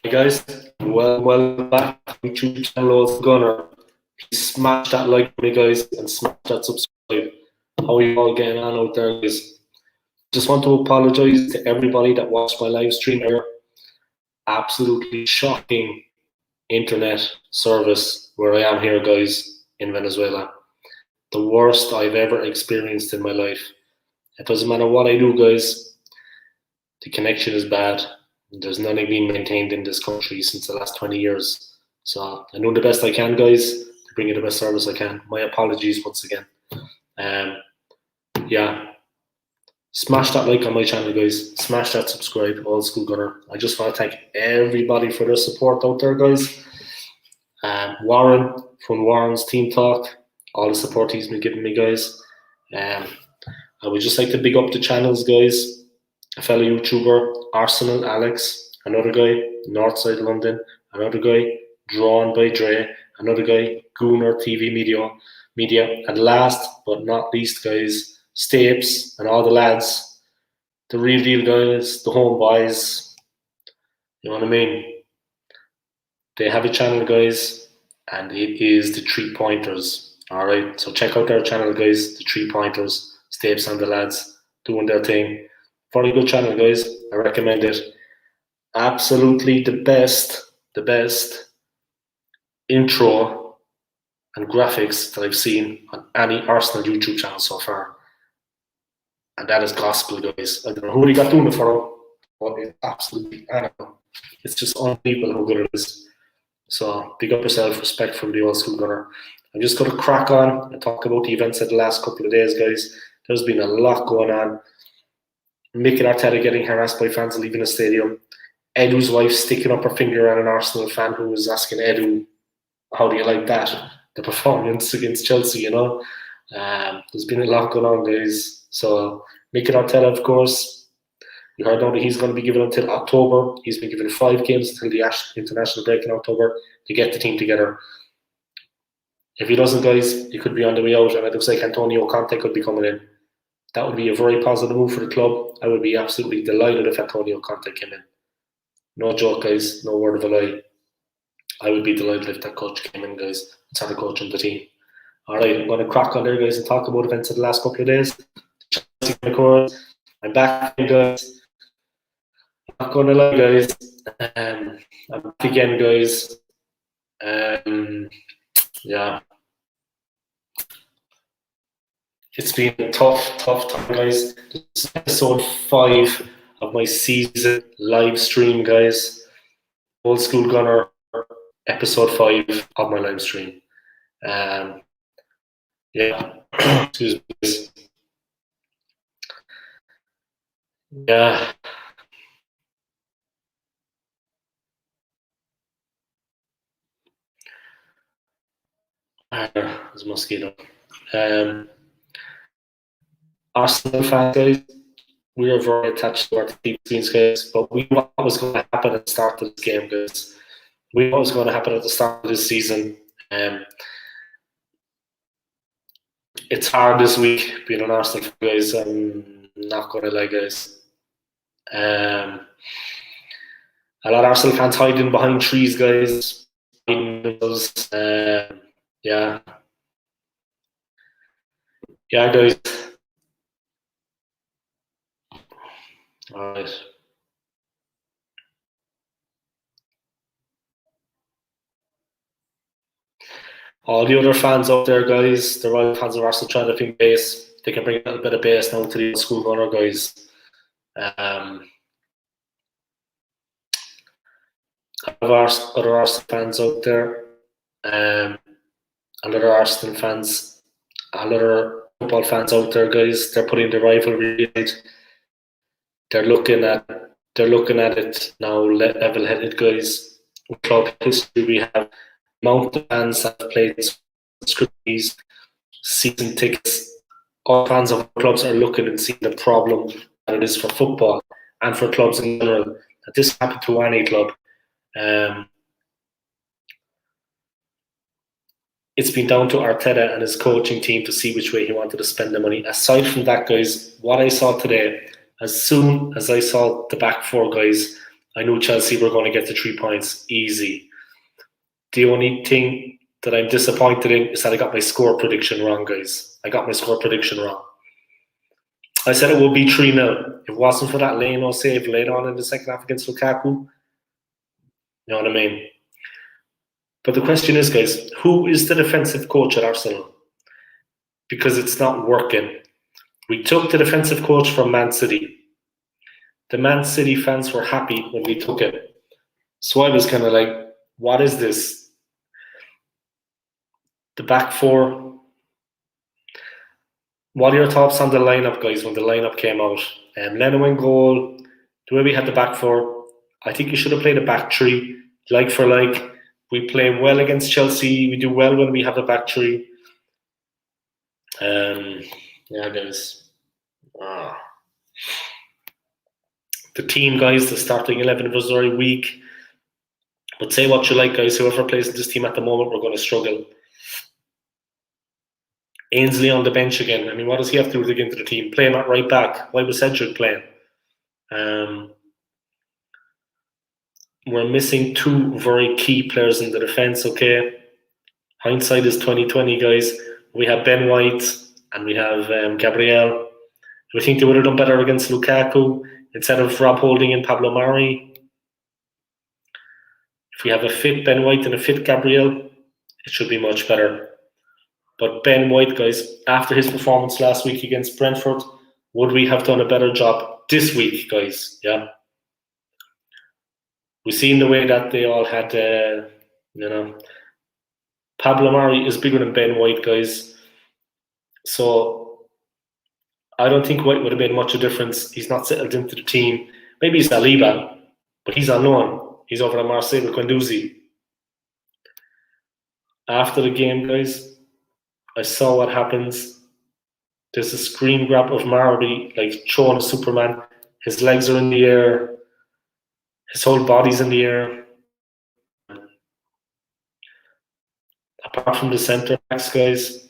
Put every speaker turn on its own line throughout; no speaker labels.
Hey guys, welcome back to my YouTube channel, Gunner. Please smash that like for me, guys, and smash that subscribe. How are you all getting on out there, guys? Just want to apologize to everybody that watched my live stream here. Absolutely shocking internet service where I am here, guys, in Venezuela. The worst I've ever experienced in my life. It doesn't matter what I do, guys. The connection is bad. There's nothing being maintained in this country since the last 20 years. So I know the best I can, guys, to bring you the best service I can. My apologies once again. Yeah. Smash that like on my channel, guys. Smash that subscribe, Old School Gunner. I just want to thank everybody for their support out there, guys. Warren from Warren's Team Talk, all the support he's been giving me, guys. I would just like to big up the channels, guys. A fellow YouTuber, Arsenal Alex, another guy, Northside London, another guy, Drawn by Dre, another guy, Gooner TV Media, and last but not least, guys, Stapes and all the lads, the real deal guys, the home boys, you know what I mean? They have a channel, guys, and it is the 3 Pointers. Alright, so check out their channel, guys, the 3 Pointers, Stapes and the lads doing their thing. Very good channel, guys. I recommend it. Absolutely the best intro and graphics that I've seen on any Arsenal YouTube channel so far. And that is gospel, guys. I don't know who they got doing it for, but it's absolutely, I don't know. It's just unbelievable how good it is. So big up yourself, respect from the Old School Gunner. I'm just going to crack on and talk about the events of the last couple of days, guys. There's been a lot going on. Mikel Arteta getting harassed by fans leaving the stadium. Edu's wife sticking up her finger at an Arsenal fan who was asking Edu, how do you like that? The performance against Chelsea, you know? There's been a lot going on, guys. So Mikel Arteta, of course, we heard now that he's going to be given until October. He's been given 5 games until the international break in October to get the team together. If he doesn't, guys, he could be on the way out, and it looks like Antonio Conte could be coming in. That would be a very positive move for the club. I would be absolutely delighted if Antonio Conte came in. No joke, guys. No word of a lie. I would be delighted if that coach came in, guys. That's how the coach on the team. All right, I'm going to crack on there, guys, and talk about events of the last couple of days. I'm back, guys. I'm not going to lie, guys. I'm back again, guys. Yeah. It's been a tough time, guys. This is episode 5 of my season live stream, guys. Old School Gunner, episode 5 of my live stream. Yeah, excuse me, guys. Yeah. There's a mosquito. Arsenal fans, guys, we are very attached to our team screens, guys, but we knew what was going to happen at the start of this game, guys. We knew what was going to happen at the start of this season. It's hard this week being an Arsenal fan, guys. I'm not going to lie, guys. A lot of Arsenal fans hiding behind trees, guys. Yeah. Yeah, guys. All right. All the other fans out there, guys, the Royal fans of Arsenal trying to think base. They can bring a little bit of base now to the Old School Gunner, guys. Other Arsenal fans out there, other Arsenal fans, other football fans out there, guys. They're putting the rivalry right. They're looking at it now, level-headed, guys. Club history, we have amount of fans that have played scripties, season tickets. All fans of clubs are looking and seeing the problem that it is for football and for clubs in general. That this happened to any club. It's been down to Arteta and his coaching team to see which way he wanted to spend the money. Aside from that, guys, what I saw today, as soon as I saw the back 4, guys, I knew Chelsea were going to get the 3 points easy. The only thing that I'm disappointed in is that I got my score prediction wrong, guys. I got my score prediction wrong. I said it would be 3-0. If it wasn't for that Leno save later on in the second half against Lukaku, you know what I mean? But the question is, guys, who is the defensive coach at Arsenal? Because it's not working. We took the defensive coach from Man City. The Man City fans were happy when we took it. So I was kind of like, what is this? The back four. What are your thoughts on the lineup, guys, when the lineup came out? Leno in goal, the way we had the back four, I think you should have played a back three, like for like. We play well against Chelsea. We do well when we have a back three. Yeah, guys. The team, guys, the starting 11 was very weak. But say what you like, guys. Whoever plays in this team at the moment, we're going to struggle. Ainsley on the bench again. I mean, what does he have to do to get into the team? Play him at right back. Why was Cedric playing? We're missing 2 very key players in the defence, okay? Hindsight is 2020, guys. We have Ben White and we have Gabriel. Do we think they would have done better against Lukaku instead of Rob Holding and Pablo Mari? If we have a fit Ben White and a fit Gabriel, it should be much better. But Ben White, guys, after his performance last week against Brentford, would we have done a better job this week, guys? Yeah. We've seen the way that they all had, Pablo Mari is bigger than Ben White, guys. So I don't think White would have made much of a difference. He's not settled into the team. Maybe he's Saliba, but he's on loan. He's over at Marseille with Guendouzi. After the game, guys, I saw what happens. There's a screen grab of Mari, like throwing a Superman. His legs are in the air. His whole body's in the air. Apart from the centre backs, guys.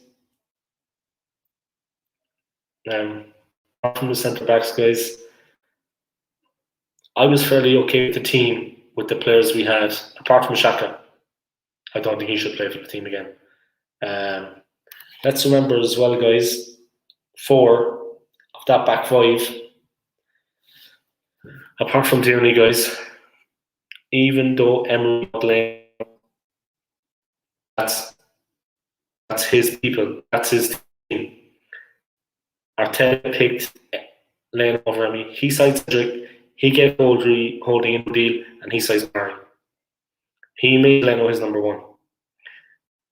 I was fairly okay with the team, with the players we had, apart from Xhaka. I don't think he should play for the team again. Let's remember as well, guys, 4 of that back 5, apart from Tierney, guys, even though Emery playing, that's his people, that's his team. Arteta picked Leno over Emery. He signed Cedric. He gave Holding in the deal, and he signed Mari. He made Leno his number 1.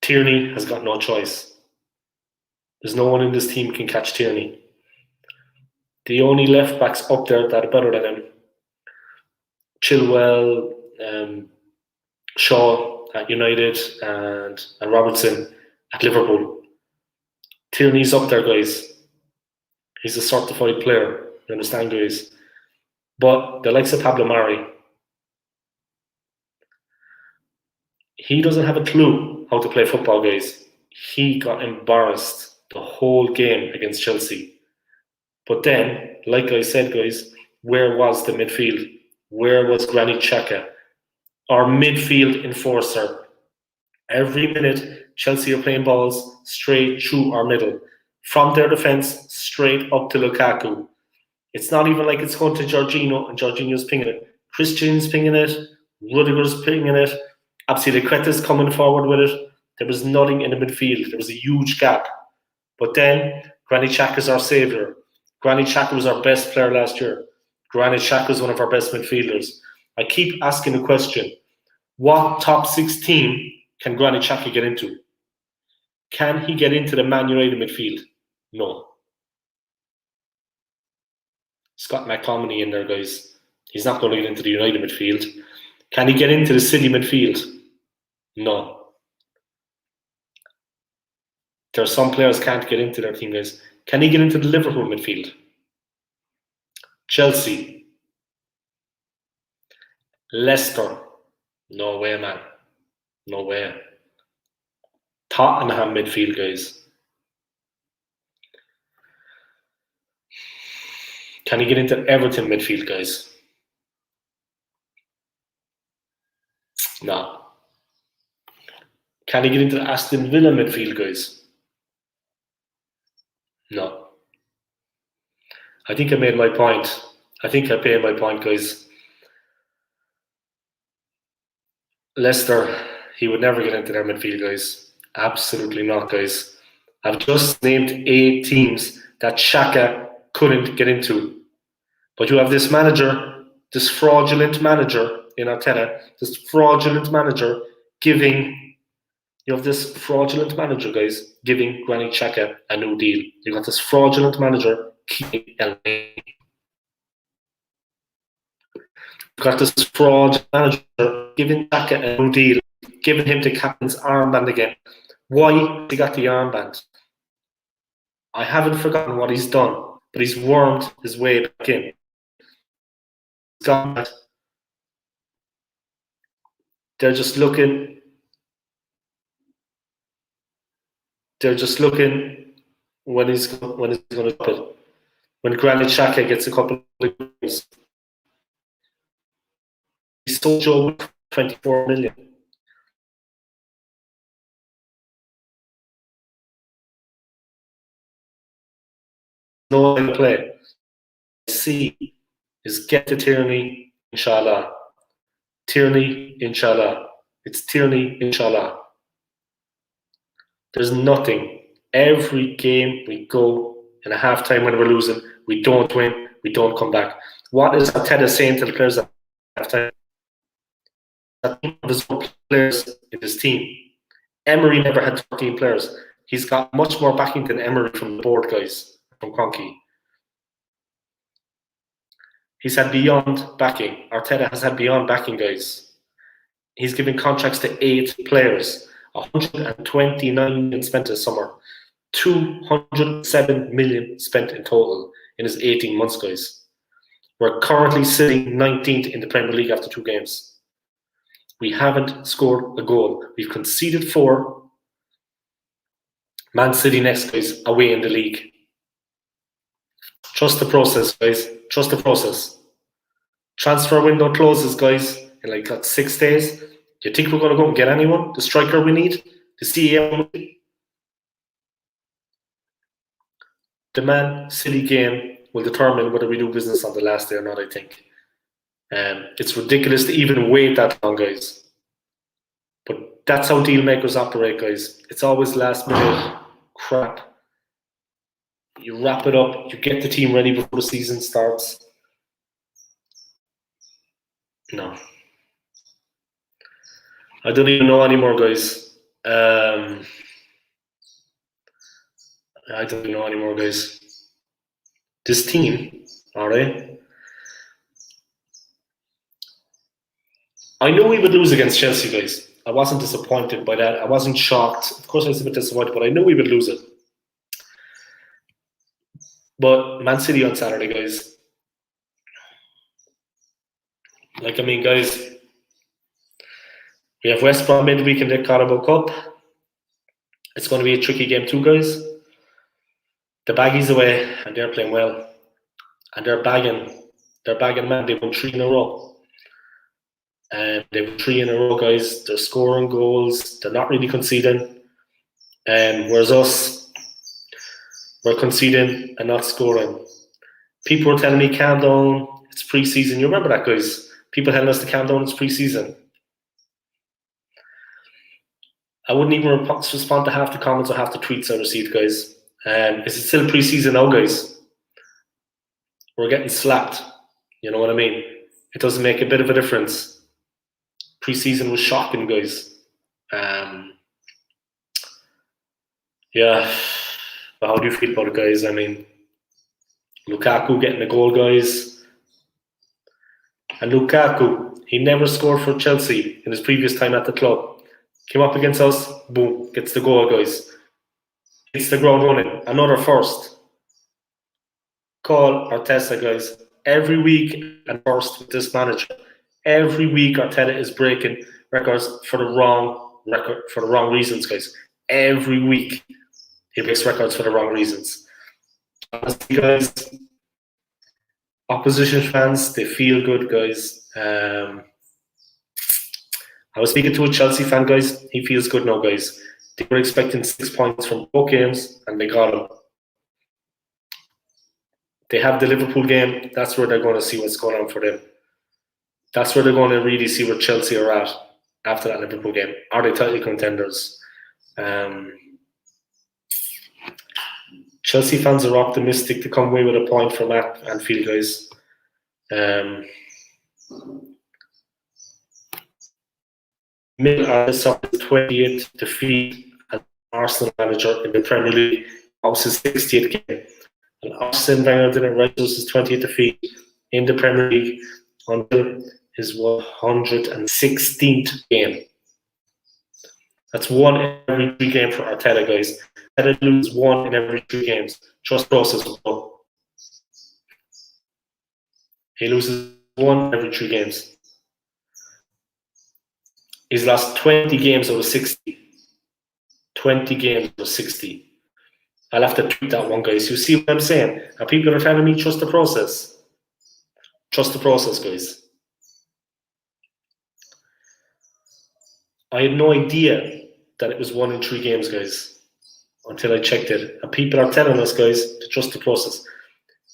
Tierney has got no choice. There's no one in this team can catch Tierney. The only left backs up there that are better than him, Chilwell, Shaw at United, and Robertson at Liverpool. Tierney's up there, guys. He's a certified player. You understand, guys? But the likes of Pablo Mari, he doesn't have a clue how to play football, guys. He got embarrassed the whole game against Chelsea. But then, like I said, guys, where was the midfield? Where was Granit Xhaka? Our midfield enforcer. Every minute, Chelsea are playing balls straight through our middle. From their defence, straight up to Lukaku. It's not even like it's going to Jorginho and Jorginho's pinging it. Christian's pinging it. Rudiger's pinging it. Absidiqueta's coming forward with it. There was nothing in the midfield. There was a huge gap. But then, Granit Xhaka is our saviour. Granit Xhaka was our best player last year. Granit Xhaka is one of our best midfielders. I keep asking the question, what top 6 team can Granit Xhaka get into? Can he get into the Man United midfield? No. Scott McTominay in there, guys. He's not going to get into the United midfield. Can he get into the City midfield? No. There are some players can't get into their team, guys. Can he get into the Liverpool midfield? Chelsea. Leicester. No way, man. No way. Tottenham midfield, guys. Can he get into Everton midfield, guys? No. Can he get into the Aston Villa midfield, guys? No. I think I made my point. I think I paid my point, guys. Leicester, he would never get into their midfield, guys. Absolutely not, guys. I've just named 8 teams that Xhaka couldn't get into. But you have this manager, this fraudulent manager in Arteta, this fraudulent manager giving, you have this fraudulent manager, guys, giving Granit Xhaka a new deal. You got this fraudulent manager keeping LA. You've got this fraudulent manager giving Xhaka a new deal, giving him the captain's armband again. Why he got the armband? I haven't forgotten what he's done, but he's wormed his way back in. He's got. They're just looking. When he's going to drop it. When Granit Xhaka gets a couple of games. He sold Joe 24 million. No way to play. C is get to Tierney, inshallah. Tierney, inshallah. It's Tierney, inshallah. There's nothing. Every game we go in a half-time when we're losing, we don't win, we don't come back. What is Arteta saying to the players at half-time? There's no players in his team. Emery never had 13 players. He's got much more backing than Emery from the board, guys, from Kroenke. He's had beyond backing. Arteta has had beyond backing, guys. He's given contracts to 8 players. 129 million spent this summer. 207 million spent in total in his 18 months, guys. We're currently sitting 19th in the Premier League after 2 games. We haven't scored a goal. We've conceded 4. Man City next, guys, away in the league. Trust the process, guys. Trust the process. Transfer window closes, guys, in like 6 days. Do you think we're going to go and get anyone? The striker we need? The CEO? The Man City game will determine whether we do business on the last day or not, I think. It's ridiculous to even wait that long, guys. But that's how deal makers operate, guys. It's always last minute crap. You wrap it up, you get the team ready before the season starts. No. I don't even know anymore, guys. I don't even know anymore, guys. This team, alright? I knew we would lose against Chelsea, guys. I wasn't disappointed by that. I wasn't shocked. Of course I was a bit disappointed, but I knew we would lose it. But Man City on Saturday, guys. Like, I mean, guys, we have West Brom midweek in the Carabao Cup. It's going to be a tricky game too, guys. The Baggies away, and they're playing well. And they're bagging, man. They won 3 in a row. And they won 3 in a row, guys. They're scoring goals. They're not really conceding. Whereas us, we're conceding and not scoring. People were telling me, calm down, it's pre-season. You remember that, guys? People telling us to calm down, it's pre-season. I wouldn't even respond to half the comments or half the tweets I received, guys. Is it still pre-season now, guys? We're getting slapped. You know what I mean? It doesn't make a bit of a difference. Pre-season was shocking, guys. Yeah. But how do you feel about it, guys? I mean, Lukaku getting a goal, guys. And Lukaku, he never scored for Chelsea in his previous time at the club. Came up against us, boom, gets the goal, guys. Hits the ground running. Another first. Call Arteta, guys. Every week and first with this manager. Every week Arteta is breaking records for the wrong reasons, guys. Every week he breaks records for the wrong reasons. Honestly, guys, opposition fans, they feel good, guys. I was speaking to a Chelsea fan, guys. He feels good now, guys. They were expecting 6 points from both games, and they got them. They have the Liverpool game. That's where they're going to see what's going on for them. That's where they're going to really see where Chelsea are at after that Liverpool game. Are they title contenders? Chelsea fans are optimistic to come away with a point from Anfield, guys. Mill are suffered 28th defeat as Arsenal manager in the Premier League. That was his 60th game. And Arsene Wenger didn't write his 20th defeat in the Premier League until his 116th game. That's 1 in every 3 games for Arteta, guys. Arteta loses 1 in every 3 games. Trust process. He loses 1 every 3 games. He's lost 20 games out of 60. 20 games out of 60. I'll have to tweet that one, guys. You see what I'm saying? And people are telling me trust the process. Trust the process, guys. I had no idea that it was 1 in 3 games, guys, until I checked it. And people are telling us, guys, to trust the process.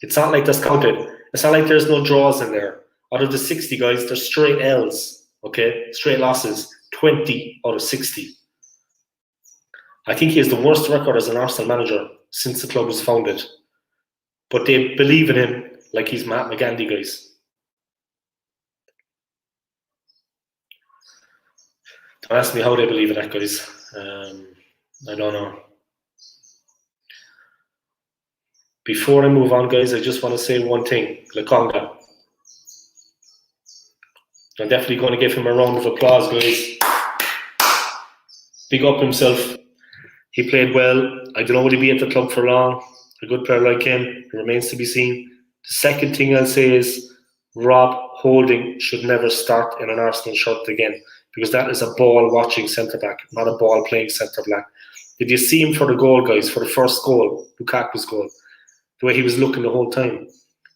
It's not like that's counted. It's not like there's no draws in there. Out of the 60, guys, there's straight L's, okay? Straight losses, 20 out of 60. I think he has the worst record as an Arsenal manager since the club was founded. But they believe in him like he's Matt McGandy, guys. Don't ask me how they believe in that, guys. I don't know. Before I move on, guys, I just want to say one thing. Lokonga. I'm definitely going to give him a round of applause, guys. Big up himself. He played well. I don't know would he be at the club for long. A good player like him. It remains to be seen. The second thing I'll say is Rob Holding should never start in an Arsenal shirt again, because that is a ball-watching centre-back, not a ball-playing centre-back. Did you see him for the goal, guys, for the first goal, Lukaku's goal? The way he was looking the whole time.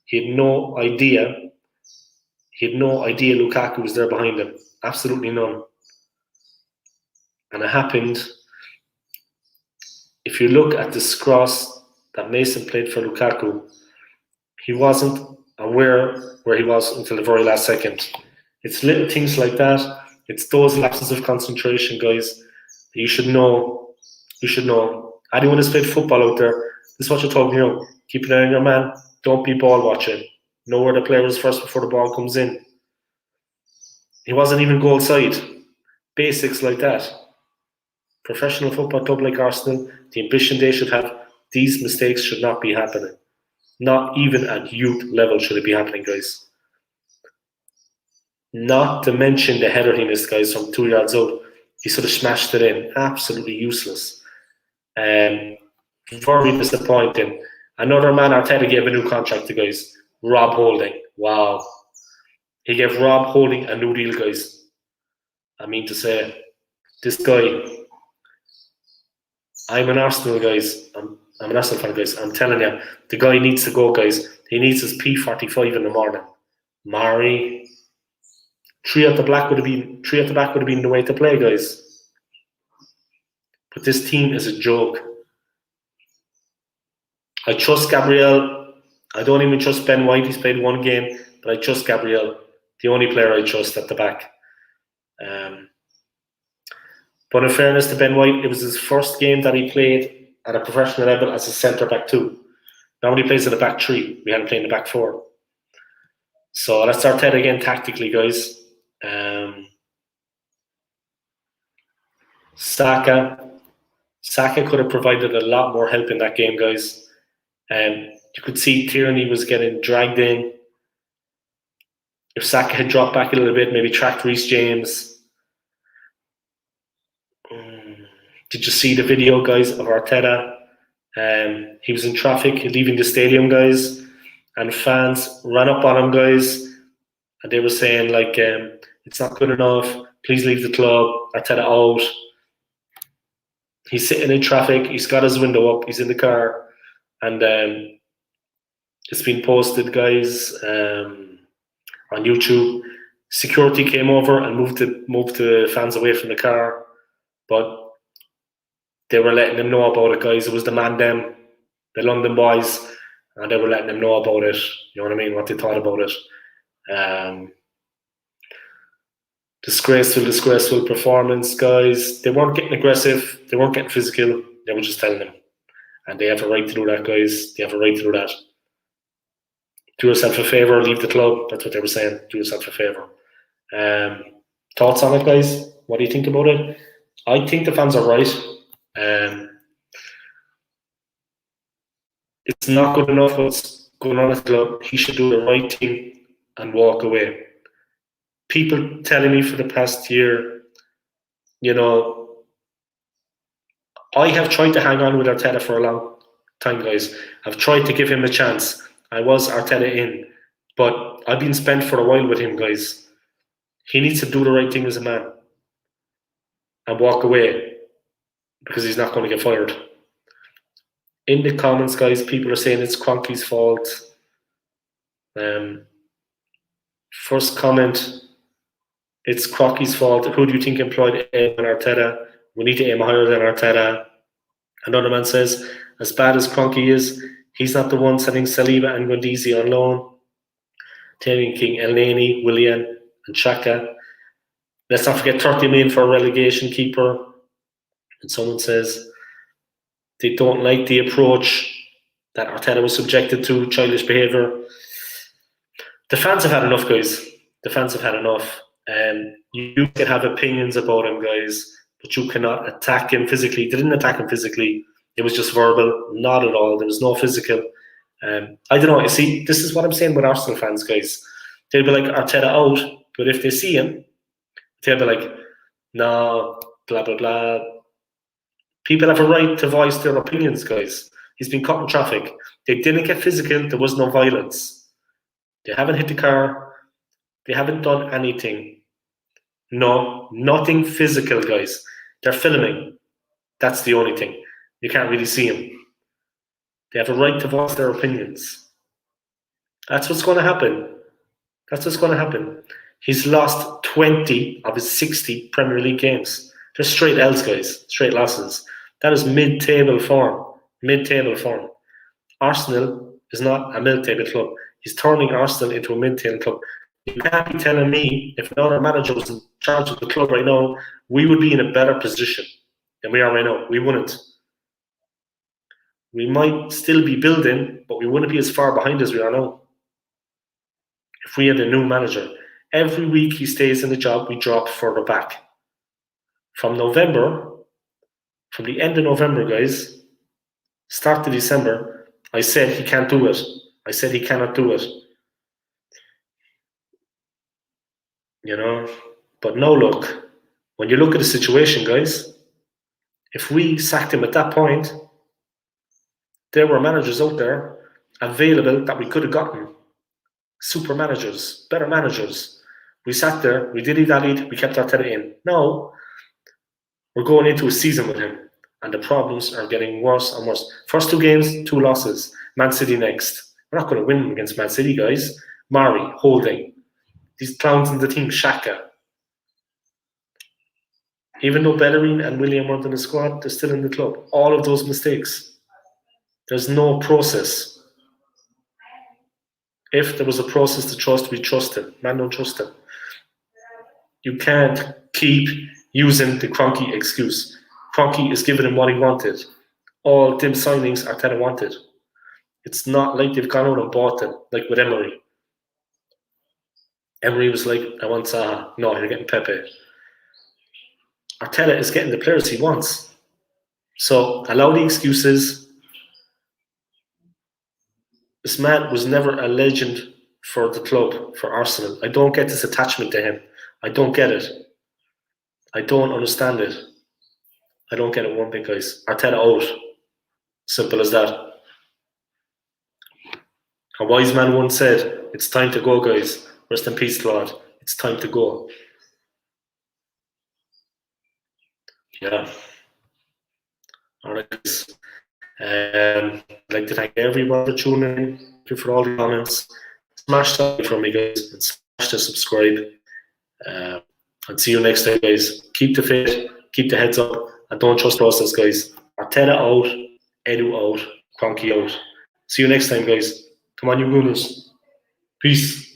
He had no idea Lukaku was there behind him. Absolutely none. And it happened. If you look at this cross that Mason played for Lukaku, he wasn't aware where he was until the very last second. It's little things like that. It's those lapses of concentration, guys. You should know. You should know. Anyone who's played football out there, this is what you're talking about. Keep an eye on your man. Don't be ball watching. Know where the player is first before the ball comes in. He wasn't even goal side. Basics like that. Professional football club like Arsenal, the ambition they should have, these mistakes should not be happening. Not even at youth level should it be happening, guys. Not to mention the header he missed, guys, from 2 yards out. He sort of smashed it in. Absolutely useless. Very disappointing. Another man Arteta gave a new contract to, guys. Rob Holding. Wow. He gave Rob Holding a new deal, guys. I mean to say, this guy, I'm an Arsenal, guys. I'm an Arsenal fan, guys. I'm telling you, the guy needs to go, guys. He needs his P45 in the morning. Mari. 3 at the back would have been the way to play, guys. But this team is a joke. I trust Gabriel. I don't even trust Ben White. He's played 1 game, but I trust Gabriel. The only player I trust at the back. But in fairness to Ben White, it was his first game that he played at a professional level as a centre-back too. Normally he plays at the back 3. We had him playing the back 4. So let's start that again tactically, guys. Saka could have provided a lot more help in that game, guys. You could see Tierney was getting dragged in. If Saka had dropped back a little bit, maybe tracked Reece James. Did you see the video, guys, of Arteta? He was in traffic leaving the stadium, guys, and fans ran up on him, guys, and they were saying, like, it's not good enough, please leave the club, Arteta out. He's sitting in traffic, he's got his window up, he's in the car, and it's been posted, guys, on YouTube. Security came over and moved the fans away from the car, but they were letting them know about it, guys. It was the Mandem, the London boys, and they were letting them know about it. You know what I mean? What they thought about it. Disgraceful performance, guys. They weren't getting aggressive. They weren't getting physical. They were just telling them. And they have a right to do that, guys. They have a right to do that. Do yourself a favour, leave the club. That's what they were saying. Do yourself a favour. Thoughts on it, guys? What do you think about it? I think the fans are right. It's not good enough what's going on at the club. He should do the right thing and walk away. People telling me for the past year, you know, I have tried to hang on with Arteta for a long time, guys. I've tried to give him a chance. I was Arteta in, but I've been spent for a while with him, guys. He needs to do the right thing as a man and walk away because he's not going to get fired. In the comments, guys, people are saying it's Kroenke's fault. First comment, it's Kroenke's fault. Who do you think employed Aim and Arteta? We need to aim higher than Arteta. Another man says, as bad as Kroenke is, he's not the one sending Saliba and Guendouzi on loan. Taking King, Elneny, Willian, and Xhaka. Let's not forget 30 million for a relegation keeper. And someone says they don't like the approach that Arteta was subjected to, childish behaviour. The fans have had enough, guys. The fans have had enough. You can have opinions about him, guys, but you cannot attack him physically. They didn't attack him physically. It was just verbal, not at all. There was no physical. I don't know. You see, this is what I'm saying with Arsenal fans, guys. They'll be like, Arteta out, but if they see him, they'll be like, no, blah, blah, blah. People have a right to voice their opinions, guys. He's been caught in traffic. They didn't get physical. There was no violence. They haven't hit the car. They haven't done anything. No, nothing physical, guys. They're filming. That's the only thing. You can't really see him. They have a right to voice their opinions. That's what's going to happen. That's what's going to happen. He's lost 20 of his 60 Premier League games. They're straight L's, guys. Straight losses. That is mid-table form. Mid-table form. Arsenal is not a mid-table club. He's turning Arsenal into a mid-table club. You can't be telling me if another manager was in charge of the club right now, we would be in a better position than we are right now. We wouldn't. We might still be building, but we wouldn't be as far behind as we are now. If we had a new manager, every week he stays in the job, we drop further back. From November, from the end of November, guys, start to December, I said he can't do it. I said he cannot do it. You know, but no, look, when you look at the situation, guys, if we sacked him at that point, there were managers out there available that we could have gotten. Super managers, better managers. We sat there, we dilly-dallied, we kept Arteta in. Now, we're going into a season with him, and the problems are getting worse and worse. First 2 games, 2 losses. Man City next. We're not going to win against Man City, guys. Mari, Holding. These clowns in the team, Xhaka. Even though Bellerin and William weren't in the squad, they're still in the club. All of those mistakes. There's no process. If there was a process to trust, we trust him. Man, don't trust him. You can't keep using the Kroenke excuse. Kroenke is giving him what he wanted. All dim signings Arteta wanted. It's not like they've gone out and bought them, like with Emery. Emery was like, I want Zaha. No, you're getting Pepe. Arteta is getting the players he wants. So allow the excuses. This man was never a legend for the club, for Arsenal. I don't get this attachment to him. I don't get it. I don't understand it. I don't get it one bit, guys. Arteta out. Simple as that. A wise man once said, it's time to go, guys. Rest in peace, Claude. It's time to go. Yeah. All right, guys. I'd like to thank everyone for tuning in. Thank you for all the comments. Smash that for me, guys, and smash the subscribe. And see you next time, guys. Keep the faith, keep the heads up, and don't trust process, guys. Arteta out, Edu out, Kroenke out. See you next time, guys. Come on, you Gooners. Peace.